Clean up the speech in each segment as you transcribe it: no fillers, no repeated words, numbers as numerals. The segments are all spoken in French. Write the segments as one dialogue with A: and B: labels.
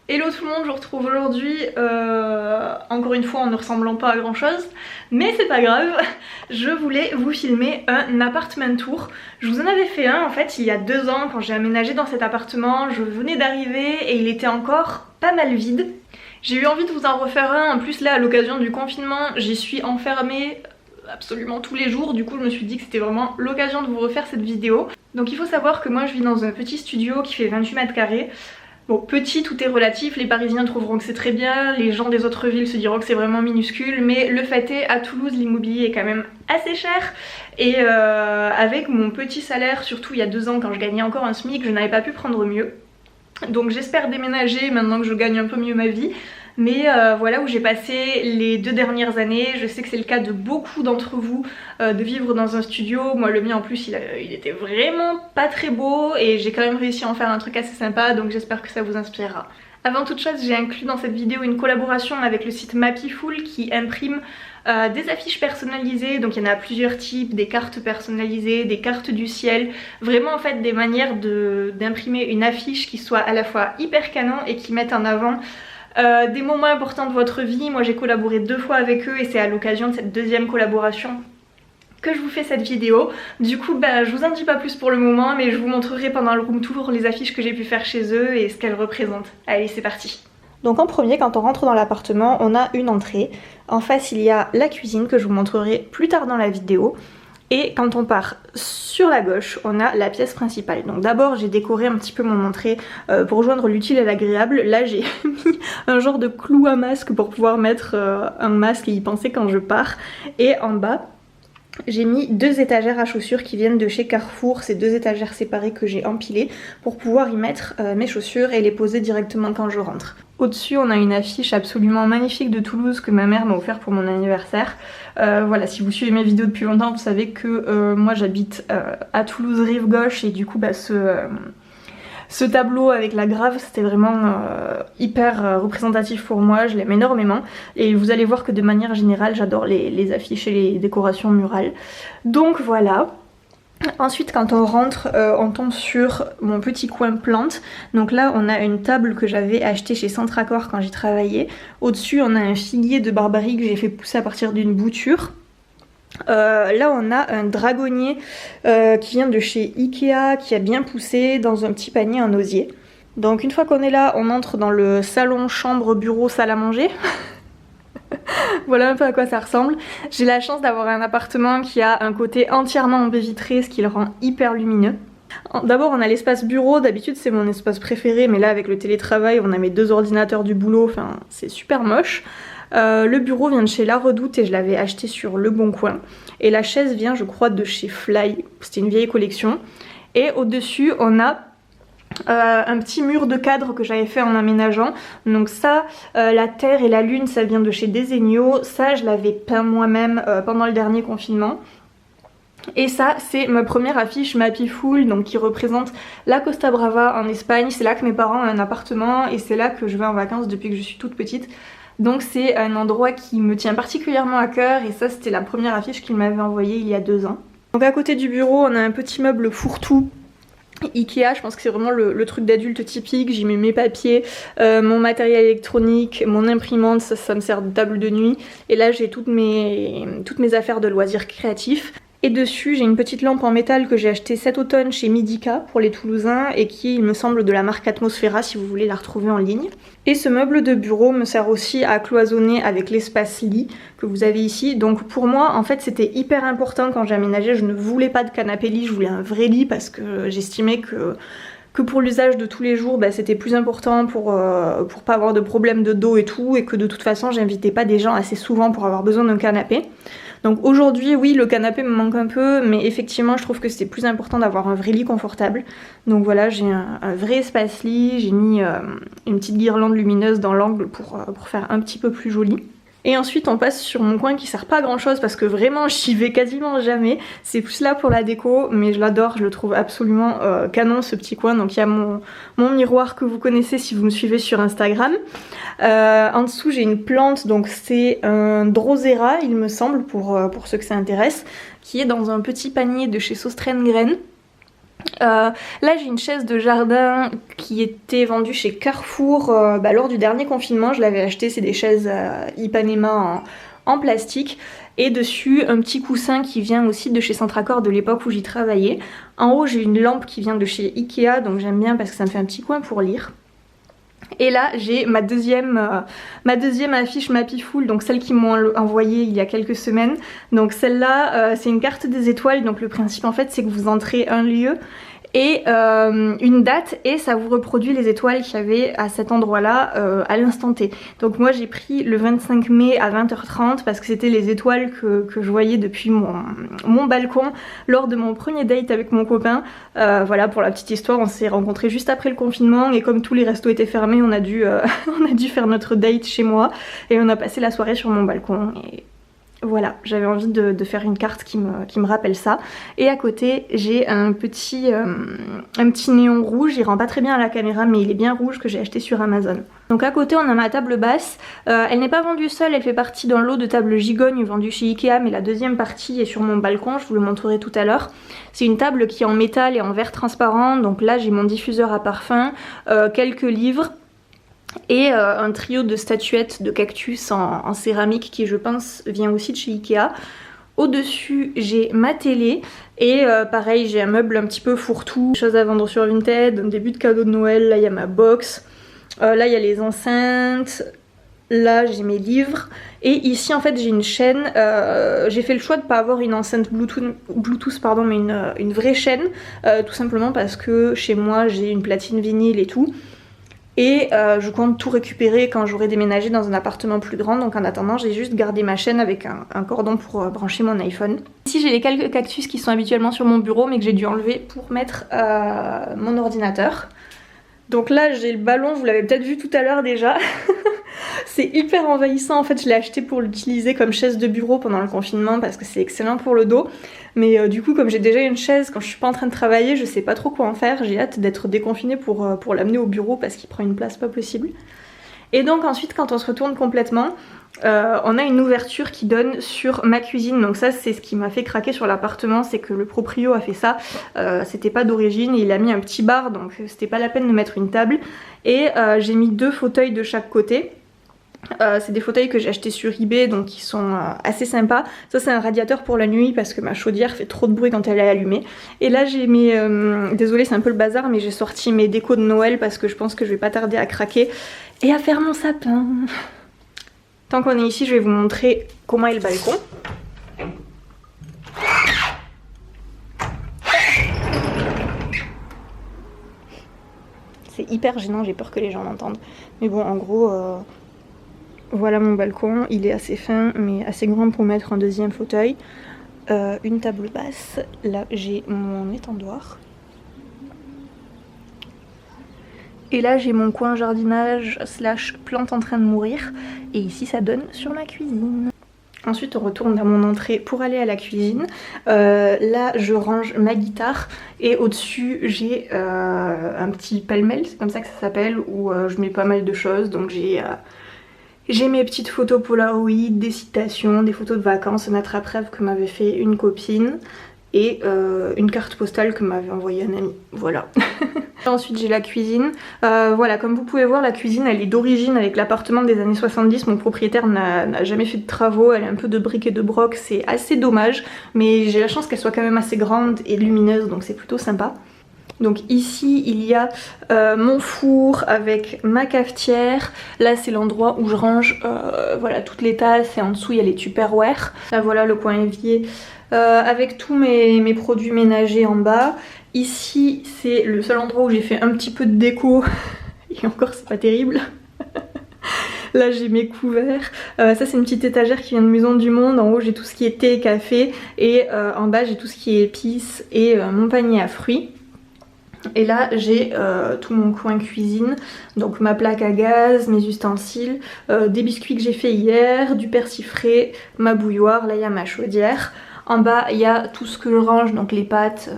A: Hello tout le monde, je vous retrouve aujourd'hui encore une fois en ne ressemblant pas à grand chose, mais c'est pas grave, je voulais vous filmer un appartement tour. Je vous en avais fait un en fait il y a 2 ans quand j'ai aménagé dans cet appartement, je venais d'arriver et il était encore pas mal vide. J'ai eu envie de vous en refaire un, en plus là à l'occasion du confinement j'y suis enfermée absolument tous les jours, du coup je me suis dit que c'était vraiment l'occasion de vous refaire cette vidéo. Donc il faut savoir que moi je vis dans un petit studio qui fait 28 mètres carrés. Bon, petit, tout est relatif, les Parisiens trouveront que c'est très bien, les gens des autres villes se diront que c'est vraiment minuscule, mais le fait est, à Toulouse, l'immobilier est quand même assez cher, et avec mon petit salaire, surtout il y a 2 ans quand je gagnais encore un SMIC, je n'avais pas pu prendre mieux. Donc j'espère déménager maintenant que je gagne un peu mieux ma vie. Mais voilà où j'ai passé les 2 dernières années. Je sais que c'est le cas de beaucoup d'entre vous de vivre dans un studio. Moi le mien en plus il était vraiment pas très beau et j'ai quand même réussi à en faire un truc assez sympa, donc j'espère que ça vous inspirera. Avant toute chose, j'ai inclus dans cette vidéo une collaboration avec le site Mapiful qui imprime des affiches personnalisées, donc il y en a plusieurs types, des cartes personnalisées, des cartes du ciel, vraiment en fait des manières d'imprimer une affiche qui soit à la fois hyper canon et qui mette en avant des moments importants de votre vie. Moi j'ai collaboré 2 fois avec eux et c'est à l'occasion de cette 2e collaboration que je vous fais cette vidéo. Du coup je vous en dis pas plus pour le moment, mais je vous montrerai pendant le room tour les affiches que j'ai pu faire chez eux et ce qu'elles représentent. Allez, c'est parti. Donc en premier, quand on rentre dans l'appartement, on a une entrée. En face il y a la cuisine que je vous montrerai plus tard dans la vidéo. Et quand on part sur la gauche, on a la pièce principale. Donc d'abord j'ai décoré un petit peu mon entrée pour joindre l'utile et l'agréable. Là j'ai mis un genre de clou à masque pour pouvoir mettre un masque et y penser quand je pars. Et en bas, j'ai mis 2 étagères à chaussures qui viennent de chez Carrefour, ces 2 étagères séparées que j'ai empilées pour pouvoir y mettre mes chaussures et les poser directement quand je rentre. Au-dessus on a une affiche absolument magnifique de Toulouse que ma mère m'a offert pour mon anniversaire. Voilà, si vous suivez mes vidéos depuis longtemps vous savez que moi j'habite à Toulouse rive gauche et du coup ce tableau avec la grave c'était vraiment hyper représentatif pour moi, je l'aime énormément et vous allez voir que de manière générale j'adore les affiches et les décorations murales. Donc voilà. Ensuite quand on rentre on tombe sur mon petit coin plantes. Donc là on a une table que j'avais achetée chez Centracor quand j'y travaillais. Au-dessus on a un figuier de barbarie que j'ai fait pousser à partir d'une bouture. Là on a un dragonnier qui vient de chez Ikea qui a bien poussé dans un petit panier en osier. Donc une fois qu'on est là on entre dans le salon, chambre, bureau, salle à manger. Voilà un peu à quoi ça ressemble. J'ai la chance d'avoir un appartement qui a un côté entièrement en baie vitrée, ce qui le rend hyper lumineux. D'abord on a l'espace bureau, d'habitude c'est mon espace préféré mais là avec le télétravail on a mes 2 ordinateurs du boulot, enfin c'est super moche. Le bureau vient de chez La Redoute et je l'avais acheté sur Le Bon Coin. Et la chaise vient je crois de chez Fly, c'était une vieille collection. Et au-dessus on a un petit mur de cadre que j'avais fait en aménageant. Donc ça, la terre et la lune ça vient de chez Desenio. Ça je l'avais peint moi-même pendant le dernier confinement. Et ça c'est ma première affiche Mapiful, donc qui représente la Costa Brava en Espagne. C'est là que mes parents ont un appartement et c'est là que je vais en vacances depuis que je suis toute petite. Donc c'est un endroit qui me tient particulièrement à cœur et ça c'était la première affiche qu'il m'avait envoyée il y a 2 ans. Donc à côté du bureau on a un petit meuble fourre-tout Ikea, je pense que c'est vraiment le truc d'adulte typique. J'y mets mes papiers, mon matériel électronique, mon imprimante, ça me sert de table de nuit. Et là j'ai toutes mes affaires de loisirs créatifs. Et dessus j'ai une petite lampe en métal que j'ai achetée cet automne chez Midika pour les Toulousains et qui il me semble de la marque Atmosfera si vous voulez la retrouver en ligne. Et ce meuble de bureau me sert aussi à cloisonner avec l'espace lit que vous avez ici. Donc pour moi en fait c'était hyper important quand j'ai aménagé, je ne voulais pas de canapé lit, je voulais un vrai lit parce que j'estimais que pour l'usage de tous les jours c'était plus important pour pas avoir de problème de dos et tout, et que de toute façon j'invitais pas des gens assez souvent pour avoir besoin d'un canapé. Donc aujourd'hui oui le canapé me manque un peu, mais effectivement je trouve que c'était plus important d'avoir un vrai lit confortable. Donc voilà, j'ai un vrai espace lit, j'ai mis une petite guirlande lumineuse dans l'angle pour faire un petit peu plus joli. Et ensuite on passe sur mon coin qui sert pas à grand chose parce que vraiment j'y vais quasiment jamais. C'est plus là pour la déco, mais je l'adore, je le trouve absolument canon ce petit coin. Donc il y a mon miroir que vous connaissez si vous me suivez sur Instagram. En dessous j'ai une plante, donc c'est un Drosera il me semble pour ceux que ça intéresse, qui est dans un petit panier de chez Saustraine Graines. Là j'ai une chaise de jardin qui était vendue chez Carrefour lors du dernier confinement, je l'avais achetée, c'est des chaises Ipanema en plastique. Et dessus un petit coussin qui vient aussi de chez Centracor de l'époque où j'y travaillais. En haut j'ai une lampe qui vient de chez Ikea, donc j'aime bien parce que ça me fait un petit coin pour lire. Et là j'ai ma deuxième affiche Mapiful, donc celle qu'ils m'ont envoyée il y a quelques semaines. Donc celle-là c'est une carte des étoiles, donc le principe en fait c'est que vous entrez un lieu et une date et ça vous reproduit les étoiles qu'il y avait à cet endroit là à l'instant T. Donc moi j'ai pris le 25 mai à 20h30 parce que c'était les étoiles que je voyais depuis mon balcon lors de mon premier date avec mon copain. Voilà, pour la petite histoire, on s'est rencontrés juste après le confinement et comme tous les restos étaient fermés, on a dû faire notre date chez moi et on a passé la soirée sur mon balcon. Et voilà, j'avais envie de faire une carte qui me rappelle ça. Et à côté, j'ai un petit néon rouge, il rend pas très bien à la caméra, mais il est bien rouge, que j'ai acheté sur Amazon. Donc à côté, on a ma table basse. Elle n'est pas vendue seule, elle fait partie d'un lot de tables gigognes vendue chez Ikea, mais la deuxième partie est sur mon balcon, je vous le montrerai tout à l'heure. C'est une table qui est en métal et en verre transparent, donc là j'ai mon diffuseur à parfum, quelques livres, et un trio de statuettes de cactus en céramique qui je pense vient aussi de chez Ikea. Au-dessus j'ai ma télé et pareil j'ai un meuble un petit peu fourre-tout, choses à vendre sur Vinted, un début de cadeau de Noël, là il y a ma box, là il y a les enceintes, là j'ai mes livres et ici en fait j'ai une chaîne, j'ai fait le choix de ne pas avoir une enceinte Bluetooth pardon, mais une vraie chaîne, tout simplement parce que chez moi j'ai une platine vinyle et tout. Et je compte tout récupérer quand j'aurai déménagé dans un appartement plus grand, donc en attendant j'ai juste gardé ma chaîne avec un cordon pour brancher mon iPhone. Ici j'ai les quelques cactus qui sont habituellement sur mon bureau mais que j'ai dû enlever pour mettre mon ordinateur. Donc là j'ai le ballon, vous l'avez peut-être vu tout à l'heure déjà. C'est hyper envahissant, en fait je l'ai acheté pour l'utiliser comme chaise de bureau pendant le confinement parce que c'est excellent pour le dos. Mais du coup comme j'ai déjà une chaise, quand je suis pas en train de travailler, je sais pas trop quoi en faire. J'ai hâte d'être déconfinée pour l'amener au bureau parce qu'il prend une place pas possible. Et donc ensuite quand on se retourne complètement, on a une ouverture qui donne sur ma cuisine. Donc ça c'est ce qui m'a fait craquer sur l'appartement, c'est que le proprio a fait ça, c'était pas d'origine, il a mis un petit bar donc c'était pas la peine de mettre une table. Et j'ai mis 2 fauteuils de chaque côté. C'est des fauteuils que j'ai achetés sur eBay donc qui sont assez sympas. Ça c'est un radiateur pour la nuit parce que ma chaudière fait trop de bruit quand elle est allumée. Et là j'ai mis, désolée c'est un peu le bazar mais j'ai sorti mes décos de Noël parce que je pense que je vais pas tarder à craquer et à faire mon sapin. Tant qu'on est ici je vais vous montrer comment est le balcon. C'est hyper gênant, j'ai peur que les gens l'entendent. Mais bon en gros... Voilà mon balcon, il est assez fin mais assez grand pour mettre un deuxième fauteuil. Une table basse, là j'ai mon étendoir. Et là j'ai mon coin jardinage slash plante en train de mourir. Et ici ça donne sur ma cuisine. Ensuite on retourne dans mon entrée pour aller à la cuisine. Là je range ma guitare et au-dessus j'ai un petit pêle-mêle, c'est comme ça que ça s'appelle, où je mets pas mal de choses. Donc j'ai mes petites photos Polaroid, des citations, des photos de vacances, un attrape-rêve que m'avait fait une copine et une carte postale que m'avait envoyée un ami. Voilà. Ensuite j'ai la cuisine. Voilà, comme vous pouvez voir la cuisine elle est d'origine avec l'appartement des années 70. Mon propriétaire n'a jamais fait de travaux, elle est un peu de briques et de broc, c'est assez dommage. Mais j'ai la chance qu'elle soit quand même assez grande et lumineuse donc c'est plutôt sympa. Donc ici il y a mon four avec ma cafetière. Là c'est l'endroit où je range voilà, toutes les tasses et en dessous il y a les Tupperware. Là voilà le coin évier avec tous mes produits ménagers en bas. Ici c'est le seul endroit où j'ai fait un petit peu de déco et encore c'est pas terrible. Là j'ai mes couverts, ça c'est une petite étagère qui vient de Maison du Monde. En haut j'ai tout ce qui est thé et café et en bas j'ai tout ce qui est épices et mon panier à fruits. Et là j'ai tout mon coin cuisine, donc ma plaque à gaz, mes ustensiles, des biscuits que j'ai fait hier, du persil frais, ma bouilloire, là il y a ma chaudière. En bas il y a tout ce que je range, donc les pâtes,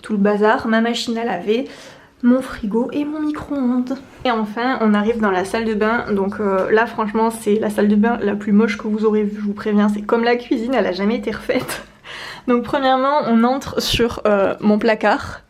A: tout le bazar, ma machine à laver, mon frigo et mon micro-ondes. Et enfin on arrive dans la salle de bain, donc là franchement c'est la salle de bain la plus moche que vous aurez vue, je vous préviens, c'est comme la cuisine, elle a jamais été refaite. Donc premièrement on entre sur mon placard.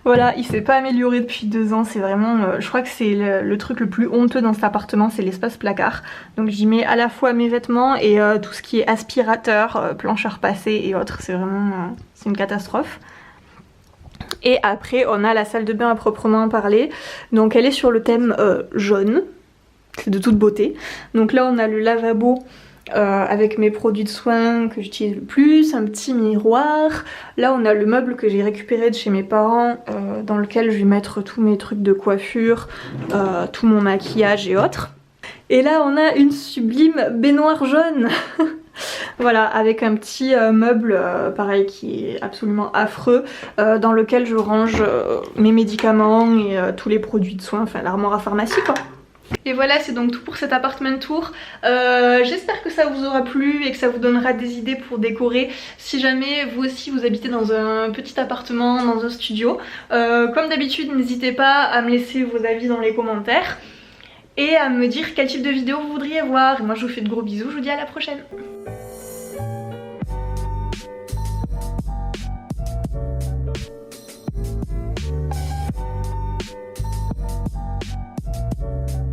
A: Voilà, il s'est pas amélioré depuis 2 ans, c'est vraiment, je crois que c'est le truc le plus honteux dans cet appartement, c'est l'espace placard. Donc j'y mets à la fois mes vêtements et tout ce qui est aspirateur, planche à repasser et autres, c'est vraiment, c'est une catastrophe. Et après on a la salle de bain à proprement parler, donc elle est sur le thème jaune, c'est de toute beauté. Donc là on a le lavabo avec mes produits de soins que j'utilise le plus, un petit miroir. Là on a le meuble que j'ai récupéré de chez mes parents dans lequel je vais mettre tous mes trucs de coiffure, tout mon maquillage et autres. Et là on a une sublime baignoire jaune. Voilà, avec un petit meuble pareil qui est absolument affreux, dans lequel je range mes médicaments et tous les produits de soins, enfin l'armoire à pharmacie quoi. Et voilà, c'est donc tout pour cet appartement tour. J'espère que ça vous aura plu et que ça vous donnera des idées pour décorer si jamais vous aussi vous habitez dans un petit appartement, dans un studio. Comme d'habitude, n'hésitez pas à me laisser vos avis dans les commentaires et à me dire quel type de vidéo vous voudriez voir. Et moi je vous fais de gros bisous, je vous dis à la prochaine.